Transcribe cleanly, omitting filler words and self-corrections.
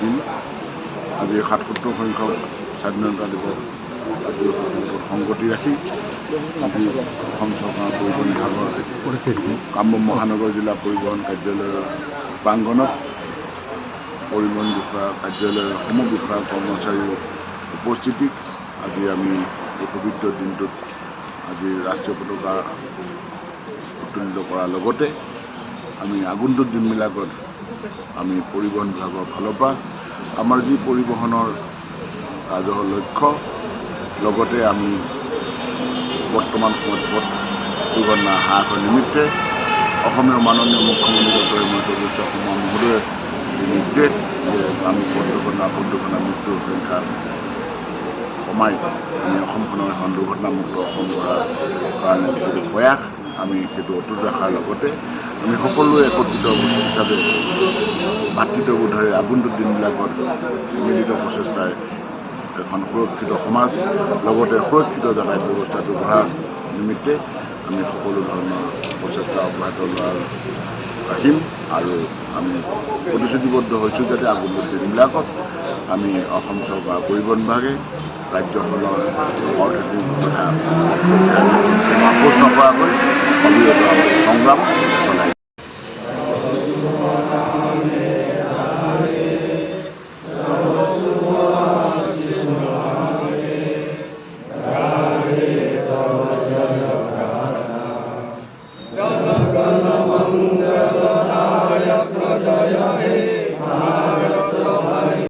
দিন আজি ৭৭ সংখ্যক স্বাধীনতা দিৱস সংগতি ৰাখি আজি অসম চৰকাৰৰ পৰিবহণ বিভাগৰ কামৰূপ মহানগৰ জিলা পৰিবহণ কাৰ্যালয়ৰ প্ৰাংগণত পৰিবহণ বিষয়া কাৰ্যালয়ৰ সমূহ বিষয়া কৰ্মচাৰীৰ উপস্থিতিত আজি আমি এই পবিত্ৰ দিনটোত আজি ৰাষ্ট্ৰীয় পতাকা উত্তোলিত কৰাৰ লগতে আমি আগন্তুক দিনবিলাকত আমি পৰিবহণ বিভাগৰ ফালৰ পৰা আমাৰ যি পৰিবহণৰ ৰাজহৰ লক্ষ্য লগতে আমি বৰ্তমান সময়ত পথ দুৰ্ঘটনা হ্ৰাসৰ নিমিত্তে অসমৰ মাননীয় মুখ্যমন্ত্ৰী ডক্টৰ হিমন্ত বিশ্ব শৰ্মা মহোদয়ে নিৰ্দেশ যে আমি পথ দুৰ্ঘটনা মৃত্যুৰ সংখ্যা কমাই আমি অসমখনৰ এখন দুৰ্ঘটনামুক্ত অসম কৰাৰ কাৰণে যিটো প্ৰয়াস আমি সেইটো অটুট ৰখাৰ লগতে আমি সকলোৱে একত্ৰিত হিচাপে ভাতৃত্ববোধেৰে আগন্তুক দিনবিলাকত মিলিত প্ৰচেষ্টাৰে এখন সুৰক্ষিত সমাজ লগতে সুৰক্ষিত যাতায়াত ব্যৱস্থাটো গঢ়াৰ নিমিত্তে আমি সকলো ধৰণৰ প্ৰচেষ্টা অব্যাহত ৰাখিম আৰু আমি প্ৰতিশ্ৰুতিবদ্ধ হৈছোঁ যাতে আগন্তুক দিনবিলাকত আমি অসম চৰকাৰ পৰিবহণ বিভাগে ৰাজ্যখনৰ অৰ্থনৈতিক কথা আপোচ নকৰাকৈ অবিৰত সংগ্ৰাম